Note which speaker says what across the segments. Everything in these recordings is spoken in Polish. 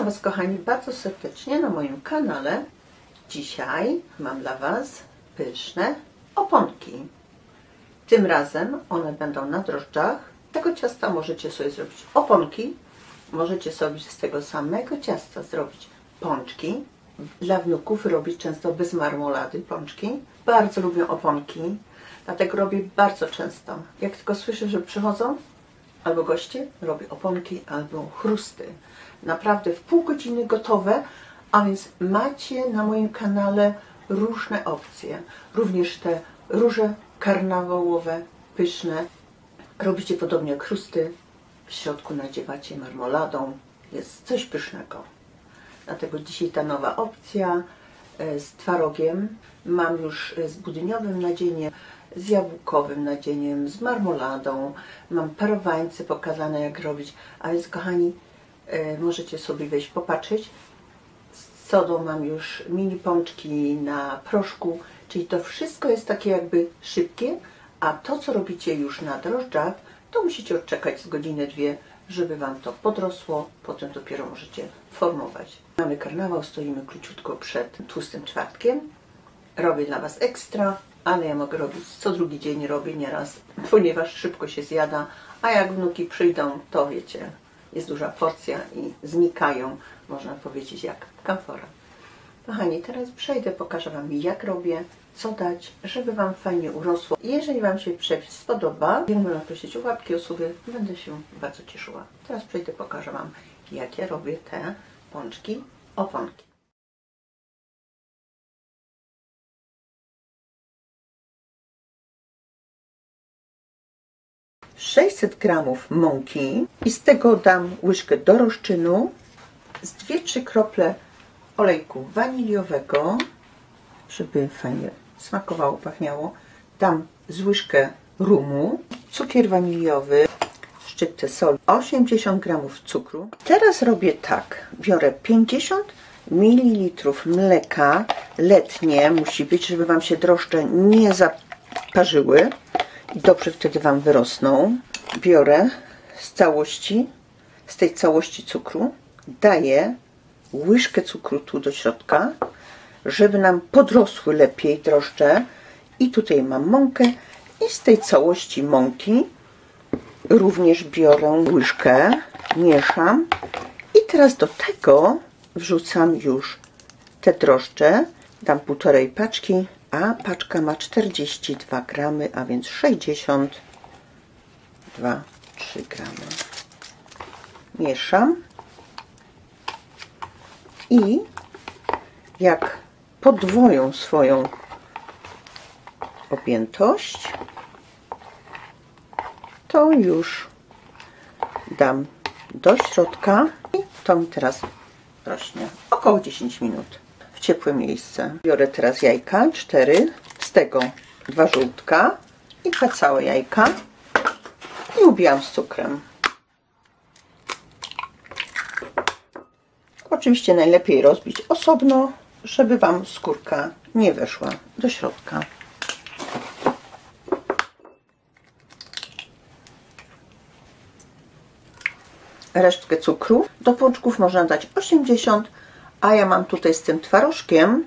Speaker 1: Was, kochani, bardzo serdecznie na moim kanale. Dzisiaj mam dla Was pyszne oponki. Tym razem one będą na drożdżach. Z tego ciasta możecie sobie zrobić oponki. Możecie sobie z tego samego ciasta zrobić pączki. Dla wnuków robię często bez marmolady pączki. Bardzo lubię oponki, dlatego robię bardzo często. Jak tylko słyszę, że przychodzą albo goście, robię oponki albo chrusty. Naprawdę w pół godziny gotowe, a więc macie na moim kanale różne opcje. Również te róże karnawałowe, pyszne. Robicie podobnie jak chrusty. W środku nadziewacie marmoladą. Jest coś pysznego. Dlatego dzisiaj ta nowa opcja z twarogiem. Mam już z budyniowym nadzieniem, z jabłkowym nadzieniem, z marmoladą. Mam parowańce pokazane jak robić. A więc, kochani, możecie sobie wejść popatrzeć. Z sodą mam już mini pączki na proszku. Czyli to wszystko jest takie jakby szybkie. A to, co robicie już na drożdżach, to musicie odczekać z godziny, dwie, żeby Wam to podrosło. Potem dopiero możecie formować. Mamy karnawał, stoimy króciutko przed tłustym czwartkiem. Robię dla Was ekstra, ale ja mogę robić co drugi dzień, robię nieraz, ponieważ szybko się zjada. A jak wnuki przyjdą, to wiecie, jest duża porcja i znikają, można powiedzieć, jak kamfora. Kochani, teraz przejdę, pokażę Wam, jak robię, co dać, żeby Wam fajnie urosło. Jeżeli Wam się przepis spodoba, będę prosić o łapki, o suby, będę się bardzo cieszyła. Teraz przejdę, pokażę Wam, jak ja robię te pączki, oponki. – 600 gramów mąki i z tego dam łyżkę doroszczynu, z 2-3 krople olejku waniliowego, żeby fajnie smakowało, pachniało. Dam z łyżkę rumu, cukier waniliowy, szczyptę soli, 80 gramów cukru. Teraz robię tak, biorę 50 ml mleka, letnie musi być, żeby Wam się drożdże nie zaparzyły i dobrze wtedy Wam wyrosną. Biorę z tej całości cukru, daję łyżkę cukru tu do środka, żeby nam podrosły lepiej drożdże. I tutaj mam mąkę i z tej całości mąki również biorę łyżkę, mieszam i teraz do tego wrzucam już te drożdże. Dam 1,5 paczki, a paczka ma 42 gramy, a więc 62-3 gramy. Mieszam i jak podwoją swoją objętość, to już dam do środka i to mi teraz rośnie około 10 minut w ciepłe miejsce. Biorę teraz jajka, 4, z tego 2 żółtka i 2 całe jajka i ubijam z cukrem. Oczywiście najlepiej rozbić osobno, żeby Wam skórka nie weszła do środka. Resztkę cukru. Do pączków można dać 80, a ja mam tutaj z tym twarożkiem,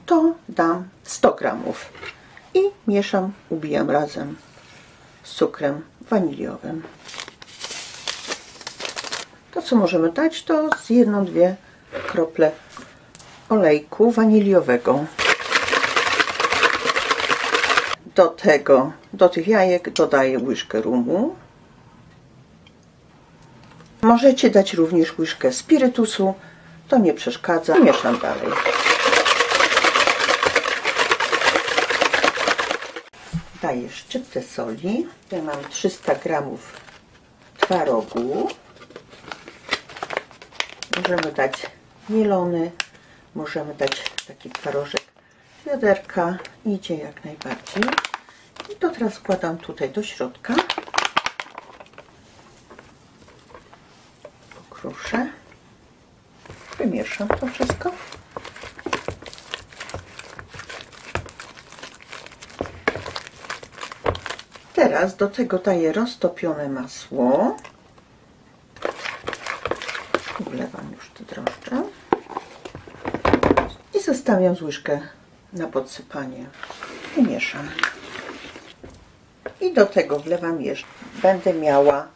Speaker 1: to dam 100 gramów. I mieszam, ubijam razem z cukrem waniliowym. To, co możemy dać, to z 1-2 krople olejku waniliowego. Do tych jajek dodaję łyżkę rumu. Możecie dać również łyżkę spirytusu, to nie przeszkadza. Mieszam dalej. Daję szczyptę soli. Tutaj mam 300 gramów twarogu. Możemy dać mielony, możemy dać taki twarożek wiaderka, idzie jak najbardziej. I to teraz wkładam tutaj do środka. Pokruszę. Wymieszam to wszystko. Teraz do tego daję roztopione masło. Wlewam już te drożdże i zostawiam z łyżkę na podsypanie i mieszam. I do tego wlewam jeszcze. Będę miała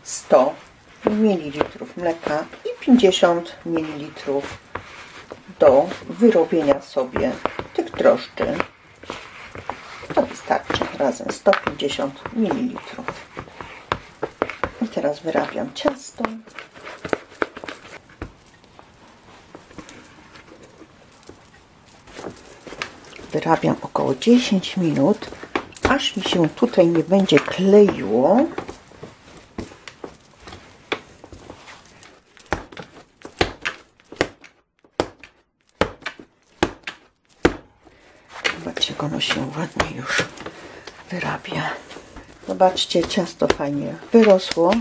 Speaker 1: 100 ml mleka i 50 ml do wyrobienia sobie tych drożdży. To wystarczy razem 150 ml. I teraz wyrabiam ciasto. Wyrabiam około 10 minut, aż mi się tutaj nie będzie kleiło. Zobaczcie, jak ono się ładnie już wyrabia. Zobaczcie, ciasto fajnie wyrosło.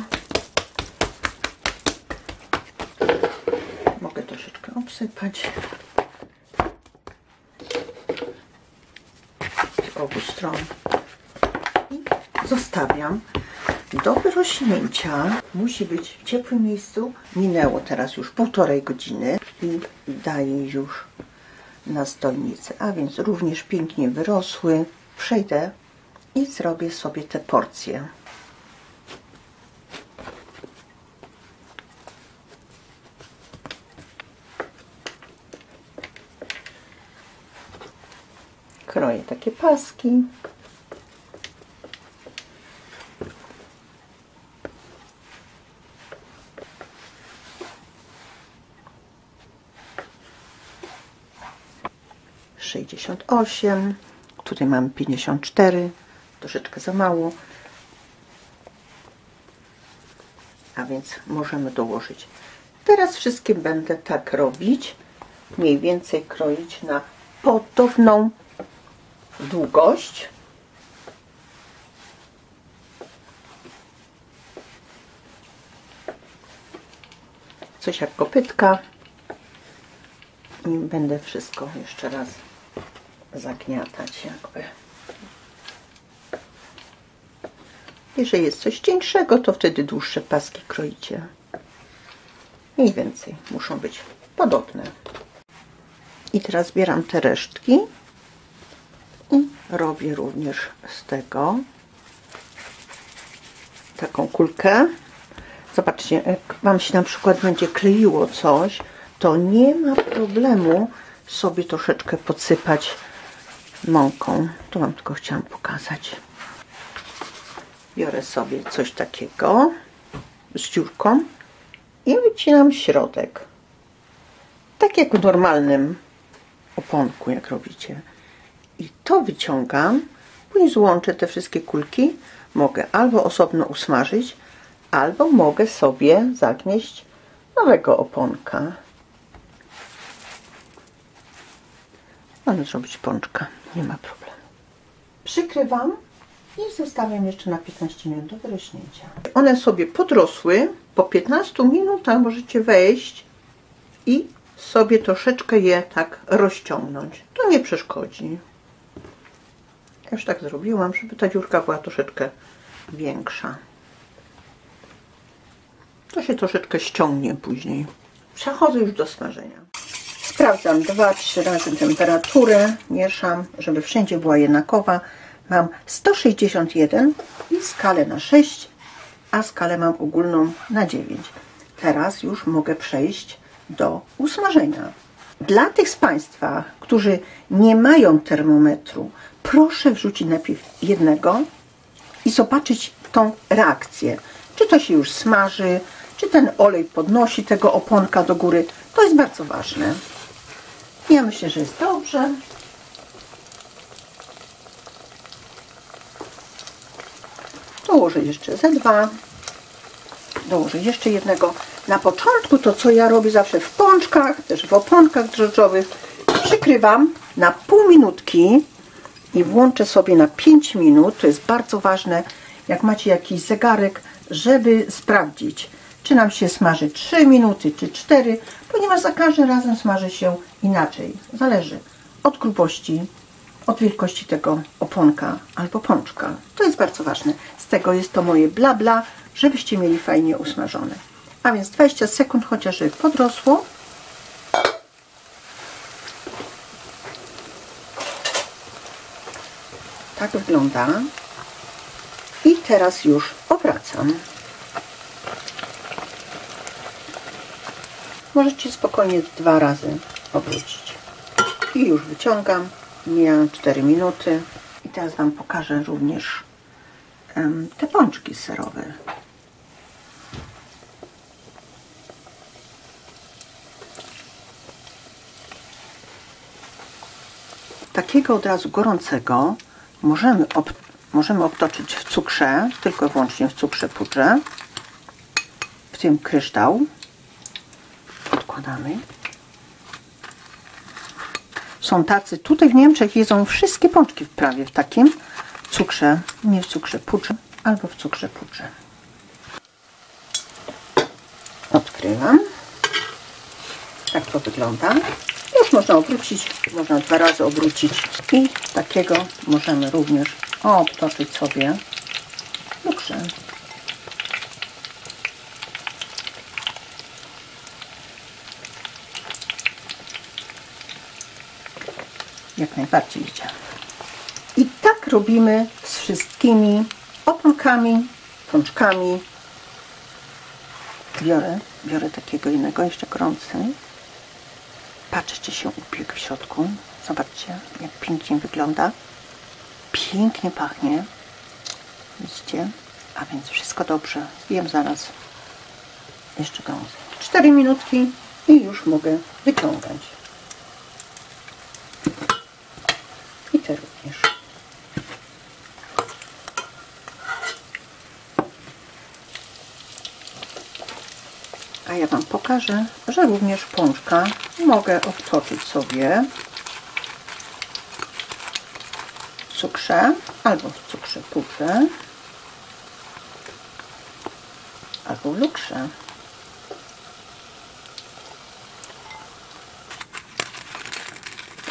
Speaker 1: Mogę troszeczkę obsypać z obu stron i zostawiam do wyrośnięcia. Musi być w ciepłym miejscu. Minęło teraz już 1,5 godziny i daję już na stolnicy, a więc również pięknie wyrosły. Przejdę i zrobię sobie te porcje. Kroję takie paski. ,68, tutaj mamy 54, troszeczkę za mało, a więc możemy dołożyć. Teraz wszystkie będę tak robić, mniej więcej kroić na podobną długość. Coś jak kopytka. I będę wszystko jeszcze raz zagniatać jakby. Jeżeli jest coś cieńszego, to wtedy dłuższe paski kroicie. Mniej więcej muszą być podobne. I teraz zbieram te resztki i robię również z tego taką kulkę. Zobaczcie, jak Wam się na przykład będzie kleiło coś, to nie ma problemu sobie troszeczkę podsypać mąką. Tu Wam tylko chciałam pokazać. Biorę sobie coś takiego z dziurką i wycinam środek. Tak jak w normalnym oponku, jak robicie. I to wyciągam, później złączę te wszystkie kulki. Mogę albo osobno usmażyć, albo mogę sobie zagnieść nowego oponka. Mogę zrobić pączka, nie ma problemu. Przykrywam i zostawiam jeszcze na 15 minut do wyrośnięcia. One sobie podrosły. Po 15 minutach możecie wejść i sobie troszeczkę je tak rozciągnąć. To nie przeszkodzi. Ja już tak zrobiłam, żeby ta dziurka była troszeczkę większa. To się troszeczkę ściągnie później. Przechodzę już do smażenia. Sprawdzam 2-3 razy temperaturę, mieszam, żeby wszędzie była jednakowa. Mam 161 i skalę na 6, a skalę mam ogólną na 9. Teraz już mogę przejść do usmażenia. Dla tych z Państwa, którzy nie mają termometru, proszę wrzucić najpierw jednego i zobaczyć tą reakcję. Czy to się już smaży, czy ten olej podnosi tego oponka do góry. To jest bardzo ważne. Ja myślę, że jest dobrze. Dołożę jeszcze ze 2. Dołożę jeszcze jednego. Na początku to, co ja robię zawsze w pączkach, też w oponkach drożdżowych, przykrywam na pół minutki i włączę sobie na 5 minut. To jest bardzo ważne, jak macie jakiś zegarek, żeby sprawdzić, czy nam się smaży 3 minuty, czy 4, ponieważ za każdym razem smaży się inaczej. Zależy od grubości, od wielkości tego oponka albo pączka. To jest bardzo ważne. Z tego jest to moje bla bla, żebyście mieli fajnie usmażone. A więc 20 sekund, chociaż żeby podrosło. Tak wygląda. I teraz już obracam. Możecie spokojnie 2 razy obrócić. I już wyciągam. Mijają 4 minuty. I teraz Wam pokażę również te pączki serowe. Takiego od razu gorącego możemy obtoczyć w cukrze, tylko i wyłącznie w cukrze pudrze. W tym kryształ. Odkładamy. Są tacy, tutaj w Niemczech jedzą wszystkie pączki prawie w takim cukrze, nie w cukrze pudrze, albo w cukrze pudrze. Odkrywam. Tak to wygląda. Już można obrócić, można 2 razy obrócić i takiego możemy również obtoczyć sobie cukrze. Jak najbardziej idzie. I tak robimy z wszystkimi oponkami, pączkami. Biorę takiego innego, jeszcze gorący. Patrzcie, się upiekł w środku. Zobaczcie, jak pięknie wygląda. Pięknie pachnie. Widzicie? A więc wszystko dobrze. Zjem zaraz. Jeszcze gorący. 4 minutki i już mogę wyciągać. I te również. A ja Wam pokażę, że również pączka mogę obtoczyć sobie w cukrze albo w cukrze pudrze, albo w lukrze.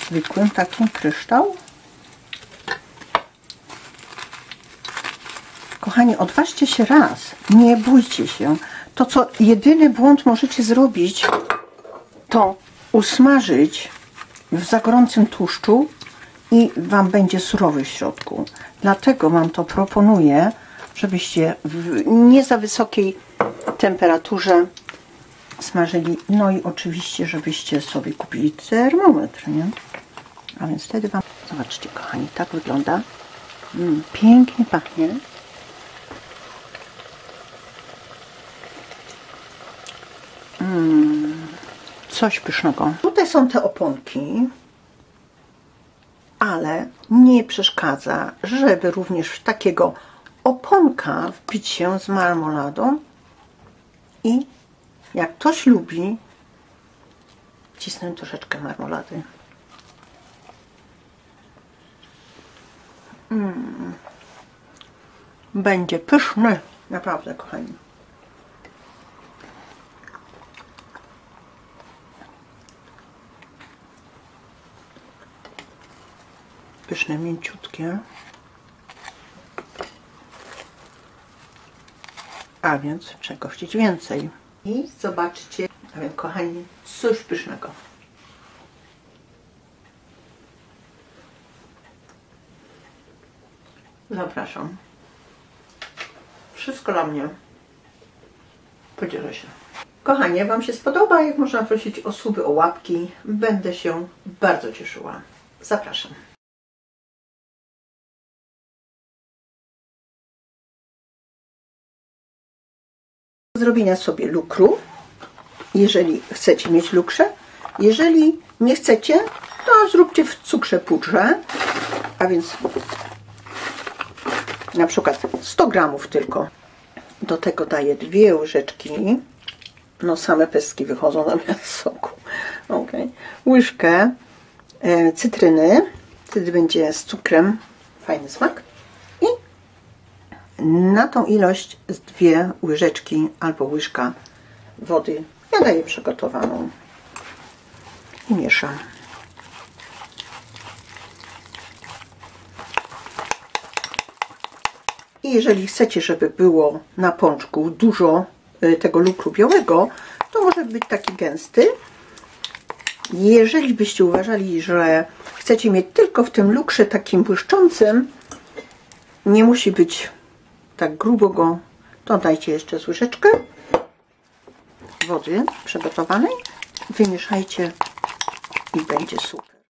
Speaker 1: Zwykłym takim kryształ. Kochani, odważcie się raz, nie bójcie się. To, co jedyny błąd możecie zrobić, to usmażyć w za gorącym tłuszczu i Wam będzie surowy w środku. Dlatego Wam to proponuję, żebyście w nie za wysokiej temperaturze smażyli. No i oczywiście, żebyście sobie kupili termometr, nie? A więc wtedy Wam... Zobaczcie, kochani, tak wygląda. Pięknie pachnie. Coś pysznego. Tutaj są te oponki, ale nie przeszkadza, żeby również w takiego oponka wpić się z marmoladą i jak ktoś lubi, wcisnąć troszeczkę marmolady. Będzie pyszny, naprawdę, kochani. Pyszne, mięciutkie. A więc czego chcieć więcej. I zobaczcie, a więc, kochani, coś pysznego. Zapraszam. Wszystko dla mnie. Podzielę się. Kochani, jak Wam się spodoba, jak można prosić o suby, o łapki, będę się bardzo cieszyła. Zapraszam. Zrobienia sobie lukru, jeżeli chcecie mieć lukrze. Jeżeli nie chcecie, to zróbcie w cukrze pudrze, a więc na przykład 100 gramów tylko. Do tego daję 2 łyżeczki, no same pestki wychodzą zamiast soku. Okay. Łyżkę cytryny, wtedy będzie z cukrem fajny smak. I na tą ilość z 2 łyżeczki albo łyżka wody ja daję przygotowaną i mieszam. I jeżeli chcecie, żeby było na pączku dużo tego lukru białego, to może być taki gęsty. Jeżeli byście uważali, że chcecie mieć tylko w tym lukrze takim błyszczącym, nie musi być tak grubo go, to dajcie jeszcze łyżeczkę wody przygotowanej, wymieszajcie i będzie super.